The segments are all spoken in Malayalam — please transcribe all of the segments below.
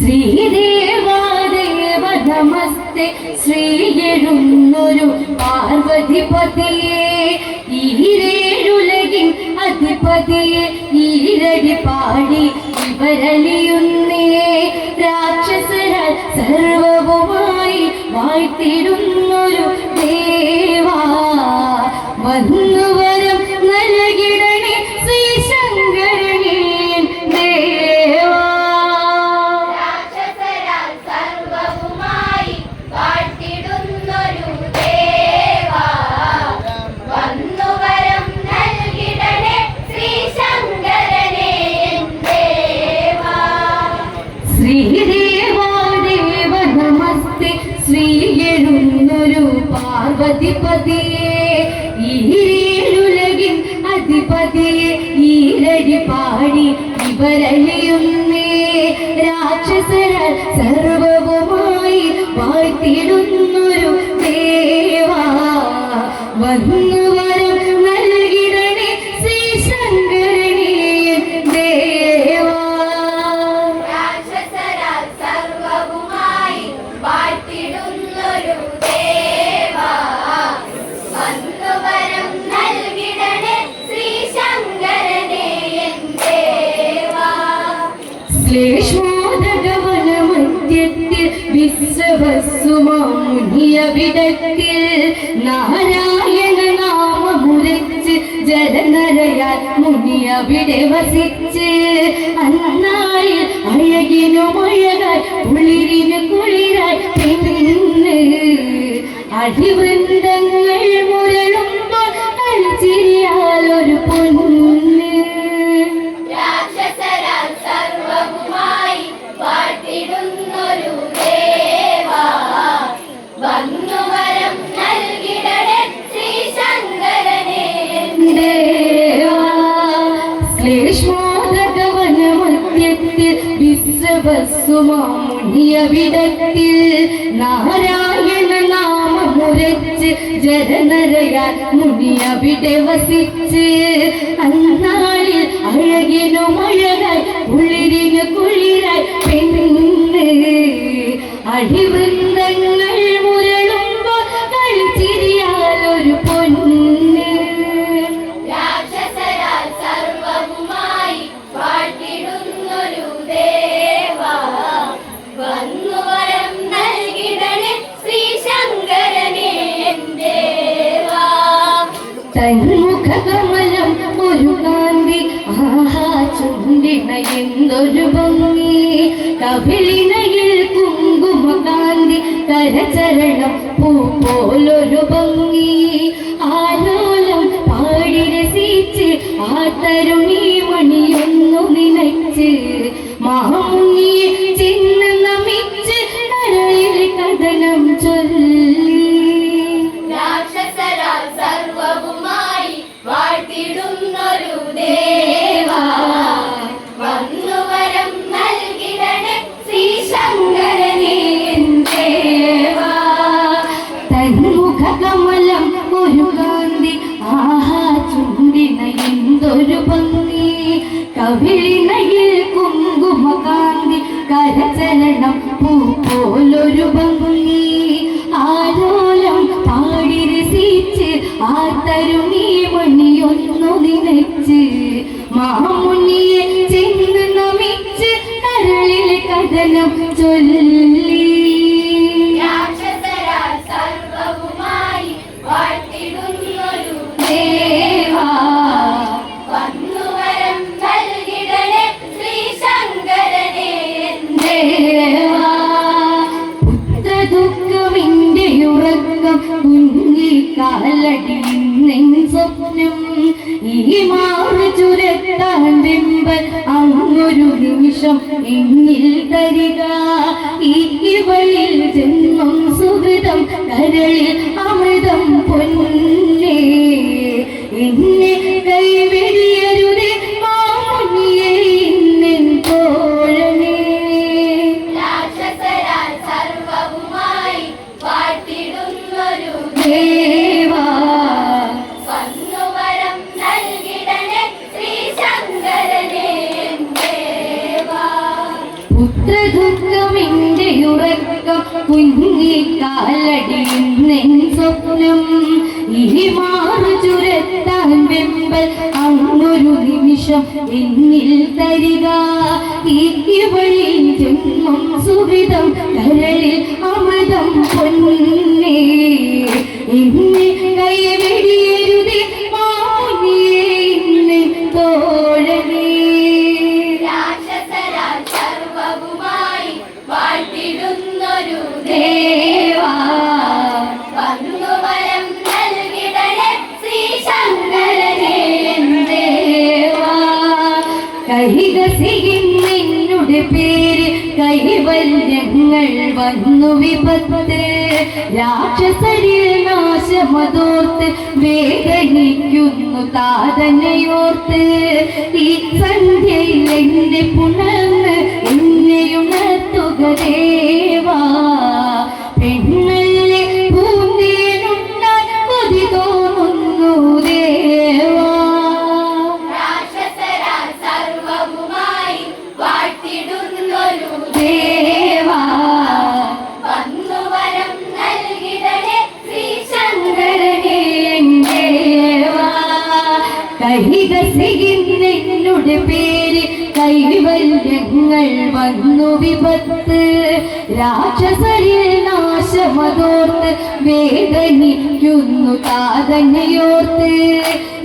ശ്രീദേവാദേവ നമസ്തേ ശ്രീയെഴുന്നൊരു പാർവതിപതിയെ ഈരേഴുലകിൻ അധിപതിയെ ഈരടി പാടി ഇവരലിയുന്നേ രാക്ഷസരാൽ സർവവുമായി വാഴ്ത്തിടുന്നൊരു ദേവാ വന്നുവരം നൽകിടണേ ശ്രീ ശങ്കരനേ ദേവാ രാക്ഷസരാൽ സർവവുമായി വാഴ്ത്തിടുന്നൊരു ദേവാ വന്നുവരം നൽകിടണേ ശ്രീ ശങ്കരനേ ദേവാ ശ്രീദേവാദേവ നമസ്തേ ശ്രീയെഴുന്നൊരു പാർവതിപതിയെ ഈരേഴുലകിൻ അധിപതിയെ ഈരടി പാടി ഇവരലിയുന്നേ രാക്ഷസരാൽ സർവവുമായി വാഴ്ത്തിടുന്നൊരു ദേവാ വന്നുവരം നൽകിടണേ ശ്രീ ശങ്കരനേ ദേവാ രാക്ഷസരാൽ സർവവുമായി വാഴ്ത്തിടുന്നൊരു ദേവാ വന്നുവരം നൽകിടണേ ശ്രീ ശങ്കരനേ ദേവാ ശ്ലേഷ്മോദകവനമധ്യത്തിൽ വിശ്വവസുമുനിയവിടത്തിൽ നാരായണ നാമമുരച്ച് ജലനരയാൽ മുനിയവിടെ വസിച്ച് അന്നാളിൽ അഴകിനുമഴകായി കുളിരിന് കുളിരായി പെണ്ണ് അടിവൃന്ദങ്ങൾ മുരളുമ്പോൾ കളിച്ചിരിയാലൊരു പൊന്ന് രാക്ഷസരാൽ സർവവുമായി വാഴ്ത്തിടുന്നൊരു ദേവാ വന്നുവരം നൽകിടണേ ശ്രീ ശങ്കരനേ ദേവാ ശ്ലേഷ്മോദകവനമധ്യത്തിൽ വിശ്വവസുമുനിയവിടത്തിൽ നാരായണ നാമമുരച്ച് ജലനരയാൽ മുനിയവിടെ വസിച്ച് അന്നാളിൽ അഴകിനുമഴകായി കുളിരിന് കുളിരായി പെണ്ണ് അടിവൃന്ദങ്ങൾ മുരളുമ്പോൾ കളിച്ചിരിയാലൊരു പൊന്ന് രാക്ഷസരാൽ സർവവുമായി വാഴ്ത്തിടുന്നൊരു ദേവാ വന്നുവരം നൽകിടണേ ശ്രീ ശങ്കരനേ ദേവാ തന്മുഖകമലം ഒരു കാന്തി ആഹാ ചുണ്ടിന എന്തൊരു ഭംഗി കവിളിനയിൽ കുങ്കുമകാന്തി കരചരണം പൂ പോലൊരു ഭംഗി ആലോലം പാടി രസിച്ച് ആ തരുണി മണിയൊന്നു നിനച്ച് മാമുനിയെ ചെന്ന് നമിച്ച് കരയിൽ കഥനം ചൊല്ലി രാക്ഷസരാൽ സർവവുമായി വാഴ്ത്തിടുന്നൊരു ദേവാ വന്നുവരം നൽകിടണേ ശ്രീ ശങ്കരനേ ദേവാ തന്മുഖകമലം ഒരു കാന്തി ആഹാ ചുണ്ടിന എന്തൊരു ഭംഗി കവിളിനയിൽ കുങ്കുമകാന്തി കരചരണം പൂ പോലൊരു ഭംഗി ആലോലം പാടി രസിച്ച് ആ തരുണി മണിയൊന്നു നിനച്ച് മാമുനിയെ ചെന്ന് നമിച്ച് കരളിലെ കഥനം ചൊല്ലി രാക്ഷസരാൽ സർവവുമായി വാഴ്ത്തിടുന്നൊരു ദേവാ വന്നുവരം നൽകിടണേ ശ്രീ ശങ്കരനേ ദേവാ പുത്രദുഃഖമിന്റെ ഉറക്കം കുഞ്ഞി കാലടിന്നെൻ സ്വപ്നം ഈ മാറ് ചുരത്താൻ വെമ്പൽ അങ്ങൊരു നിമിഷം എന്നിൽ തരിക ഈ വഴിയിൽ ജന്മം സുഹൃതം കരളിൽ അമൃതം പൊന്നേ എന്നെ കൈവെടിയരുതേ മാമുനിയെ ഇന്നെൻ തോഴനേ രാക്ഷസരാൽ സർവവുമായി വാഴ്ത്തിടുന്നൊരു ദേവാ വന്നുവരം നൽകിടണേ ശ്രീ ശങ്കരനേ ദേവാ പുത്രധു ഉറക്കമിന്റെ ഉറക്കം കുഞ്ഞിക്കാലടിയുന്നെൻ സ്വപ്നം ഈ മാറു ചുരത്താൻ വെമ്പൽ അങ്ങൊരു നിമിഷം എന്നിൽ തരിക ഈ വഴി ജന്മം സുഹൃതം കരളിൽ അമൃതം പൊന്നേ എന്നെ കൈവെടിയരുതേ മാമുനിയേ എന്നെ തോഴനേ രാക്ഷസരാൽ സർവവുമായി വാഴ്ത്തിടുന്നൊരു ദേവാ വന്നുവരം നൽകിടണേ ശ്രീശങ്കരനേ ദേവാ കൈകസിയുന്നുടെ പേര് കൈവല്യങ്ങൾ വന്നു വിപത്ത് രാക്ഷസരിൽ നാശമതോർത്ത് വേദനിക്കുന്നു താതനയോർത്ത് ഈ സന്ധ്യയിൽ എന്നെ പുണർന്ന് എന്നെയുണർത്തുക ദേവാ പെണ്ണല്ലേ പൂന്തേനുണ്ണാൻ കൊതി തോന്നുന്നു ദേവാ രാക്ഷസരാൽ സർവവുമായി വാഴ്ത്തിടുന്നൊരു ദേവാ വന്നുവരം നൽകിടണേ ശ്രീശങ്കരനേ ദേവാ കൈകസിയുന്നുടെ പേര് കൈവല്യങ്ങൾ വന്നു വിപത്ത് രാക്ഷസരിൽ നാശമതോർത്ത് വേദനിക്കുന്നു താതനയോർത്ത്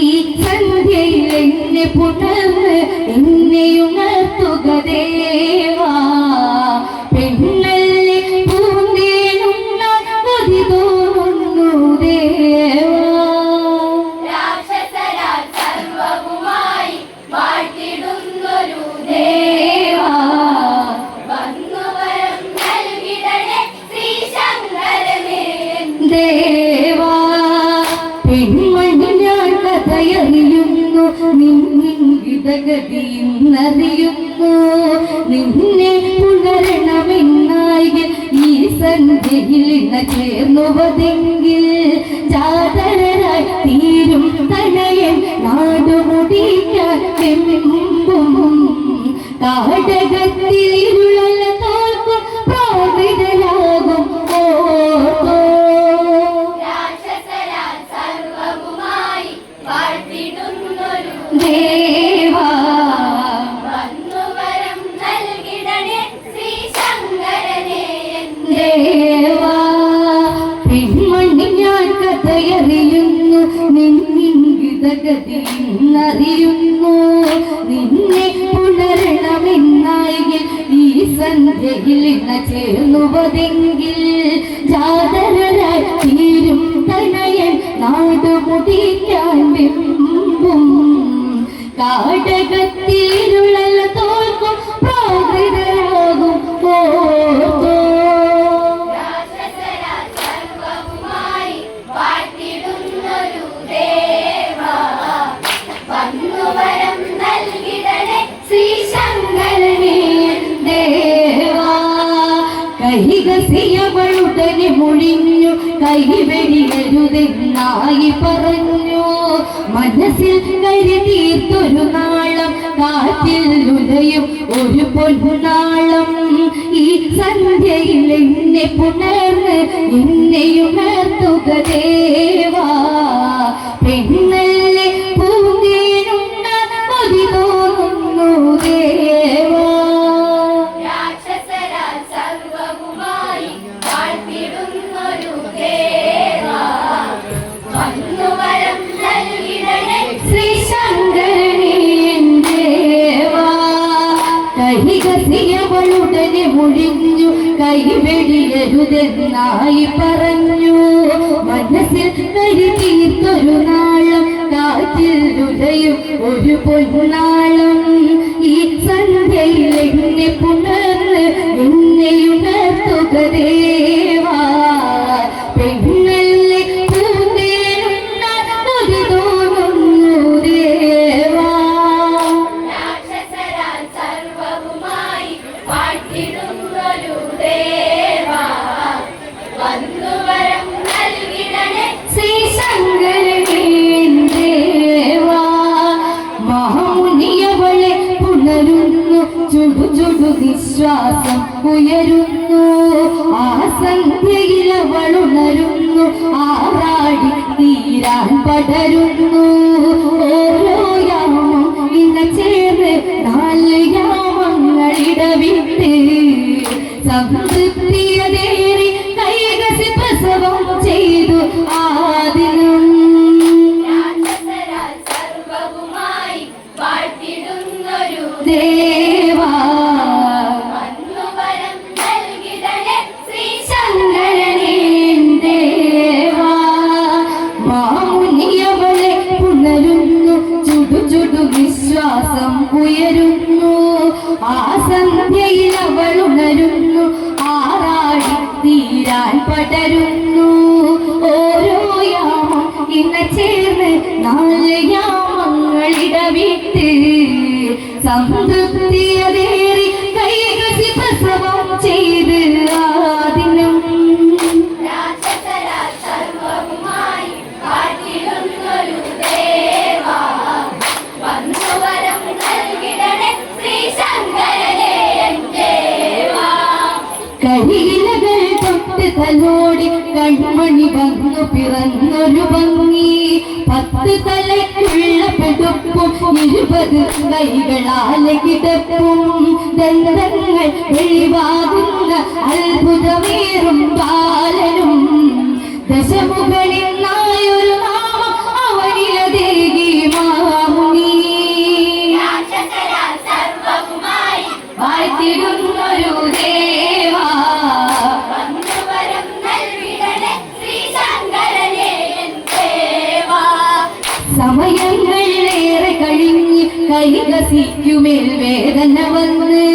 ഈ സന്ധ്യയിൽ എന്നെ പുണർന്ന് എന്നെയുണർത്തുക ദേവാ പെണ്ണല്ലേ പൂന്തേനുണ്ണാൻ കൊതി തോന്നുന്നു ദേവാ രാക്ഷസരാൽ സർവവുമായി വാഴ്ത്തിടുന്നൊരു ദേവാ വന്നുവരം നൽകിടണേ ശ്രീശങ്കരനേ ദേവാ പെൺമണി ഞാൻ കഥയറിയുന്നു നിന്നിതഗതിയെന്നറിയുന്നു നിന്നെ പുണരണമെന്നായി ഈ സന്ധ്യയിൽ ഇണ ചേർന്നുവതെങ്കിൽ ജാതരായി തീരും തനയൻ നാടുമുടിക്കാൻ വെമ്പും കാടകത്തിരുളല തോൽക്കും പ്രാകൃതരാകും ഓർത്തോ രാക്ഷസരാൽ സർവവുമായി വാഴ്ത്തിടുന്നൊരു ദേവാ വന്നുവരം നൽകിടണേ ശ്രീശങ്കരനേ ദേവാ പെൺമണി ഞാൻ കഥയറിയുന്നു നിന്നിതഗതിയെന്നറിയുന്നു നിന്നെ പുണരണമെന്നായി ഈ സന്ധ്യയിൽ ഇണ ചേർന്നുവതെങ്കിൽ ജാതരായി തീരും തനയൻ നാടുമുടിക്കാൻ വെമ്പും കാടകത്തിരുളല തോൽക്കും പ്രാകൃതരാകും ഓർത്തോ രാക്ഷസരാൽ സർവവുമായി വാഴ്ത്തിടുന്നൊരു ദേവാ വന്നുവരം നൽകിടണേ ശ്രീശങ്കരനേ ദേവാ കൈകസിയവളുടനെ മുഴിഞ്ഞു കൈവെടിയരുതെന്നായി പറഞ്ഞു മനസ്സിൽ കരുതീർത്തൊരു നാളം കാറ്റിൽ ഉലയും ഒരു പൊന്നാളം ഈ സന്ധ്യയിൽ എന്നെ പുണർന്ന് എന്നെയുണർത്തുക ദേവാ പെണ്ണല്ലേ പൂന്തേനുണ്ണാൻ കൊതി തോന്നുന്നു ദേവാ രാക്ഷസരാൽ സർവവുമായി വാഴ്ത്തിടുന്നൊരു ദേവാ വന്നുവരം നൽകിടണേ ശ്രീശങ്കരനേ ദേവാ കൈകസിയവളുടനെ മുഴിഞ്ഞു കൈവെടിയരുതെന്നായി പറഞ്ഞു മനസ്സിൽ കരുതീർത്തൊരു നാളം കാറ്റിൽ ഉലയും ഒരു പൊന്നാളം ഈ സന്ധ്യയിൽ എന്നെ പുണർന്ന് എന്നെയുണർത്തുക ദേവാ പെണ്ണല്ലേ പൂന്തേനുണ്ണാൻ കൊതി തോന്നുന്നു ദേവാ രാക്ഷസരാൽ സർവവുമായി വാഴ്ത്തിടുന്നൊരു ദേവാ വന്നുവരം നൽകിടണേ ശ്രീശങ്കരനേ ദേവാ മഹാമുനിയവളെ പുണരുന്നു ചുടു ചുടു ചുടു വിശ്വാസം ഉയരുന്നു ആ സന്ധ്യയിൽ അവളുണരുന്നു ആറാടി തീരാൻ പടരുന്നു ഓരോ യാമം ഇന്ന ചേർന്ന് 4 യാമങ്ങളിടവിട്ട് സംതൃപ്തിയതേറി കൈകസി പ്രസവം ചെയ്തു ആ ദിനം രാക്ഷസരാൽ സർവ്വവുമായി വാഴ്ത്തിടുന്നൊരു ദേവാ വന്നുവരം നൽകിടണേ ശ്രീ ശങ്കരനേ ദേവാ മാമുനിയവളെ പുണരുന്നു ചുടു ചുടു വിശ്വാസം ഉയരുന്നു ആ സന്ധ്യയിൽ അവൾ ഉണരുന്നു ആറാടി തീരാൻ പടരുന്നു ഓരോ യാമം ഇന്ന ചേർന്ന് 4 യാമങ്ങളിടവിട്ട് സംതൃപ്തിയതേറി കൈകസി പ്രസവം ചെയ്ത് ആ ദിനം രാക്ഷസരാൽ സർവ്വവുമായി വാഴ്ത്തിടുന്നൊരു ദേവാ വന്നുവരം നൽകിടണേ ശ്രീ ശങ്കരനേ ദേവാ കരിയിലകൾ തൊട്ട് തലോടി കൺമണി വന്നു പിറന്നൊരു ഭംഗി 10 തലയ്ക്കുള്ള പെടുപ്പും 20 കൈകളാലെ കിടപ്പും ദന്തങ്ങൾ വെളിവാകുന്ന അത്ഭുതമേറും ബാലനും ദശമുകളിൽ നായൊരു നാമം അവനിലതേകി മാമുനി രാക്ഷസരാൽ സർവ്വവുമായി വാഴ്ത്തിടുന്നൊരു ദേവാ വന്നുവരം നൽകിടണേ ശ്രീ ശങ്കരനേ ദേവാ സമയങ്ങളേറെ കഴിഞ്ഞ് കൈകസിക്കുമേൽ വേദന വന്ന്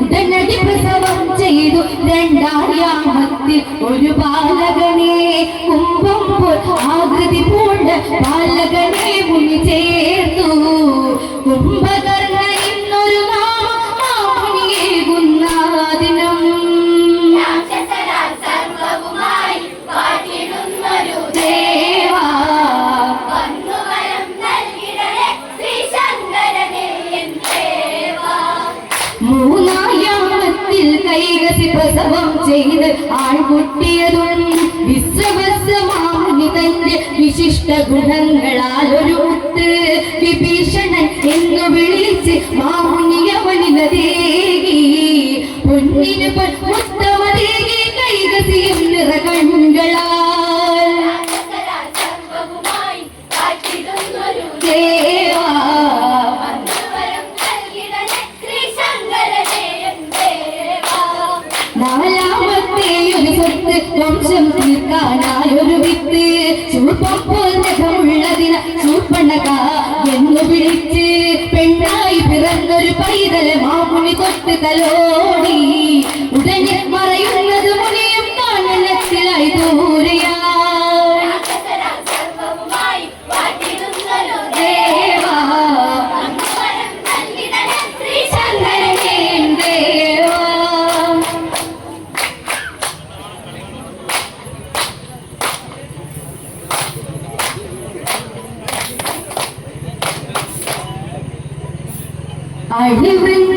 ഉടനടി പ്രസവം ചെയ്തു 2-ാം യാമത്തിൽ ഒരു ബാലകനെ കുംഭം പോൽ ആകൃതി പൂണ്ട ബാലകനെ മുനി ചേർത്തു കുംഭകർണ ഇന്നൊരു നാമം മാമുനിയേകുന്ന ദിനം രാക്ഷസരാൽ സർവ്വവുമായി വാഴ്ത്തിടുന്നൊരു ദേവാ വന്നുവരം നൽകിടണേ ശ്രീ ശങ്കരനേ ദേവാ 3-ാം യാമത്തിൽ കൈകസി പ്രസവം ചെയ്ത് ആൺകുട്ടിയതും വിശ്വവസ്സമാമുനി തന്റെ വിശിഷ്ട ഗുണങ്ങളാൽ ഒരു മുത്ത് വിഭീഷണൻ എന്നു വിളിച്ച് മാമുനിയവനിലതേകി പൊന്നിന് പൊന്നുത്തമതേകി കൈകസിയും നിറകണ്ണുകളാൽ രാക്ഷസരാൽ സർവ്വവുമായി വാഴ്ത്തിടുന്നൊരു ദേവാ വന്നുവരം നൽകിടണേ ശ്രീ ശങ്കരനേ ദേവാ 4-ാമത്തെയൊരു സ്വത്ത് വംശം തീർക്കാനായൊരു വിത്ത് ചൂർപ്പം പോൽ നഖമുള്ളതിന ചൂർപ്പണക എന്ന് വിളിച്ച് പെണ്ണായി പിറന്നൊരു പൈതൽ മാമുനി തൊട്ട് തലോടി ഉടനെ മറയുന്നത് മുനിയും കാനനത്തിലായി ദൂരയാ രാക്ഷസരാൽ സർവ്വവുമായി വാഴ്ത്തിടുന്നൊരു ദേവാ വന്നുവരം നൽകിടണേ ശ്രീ ശങ്കരനേ ദേവാ അഴിവൃന്ദ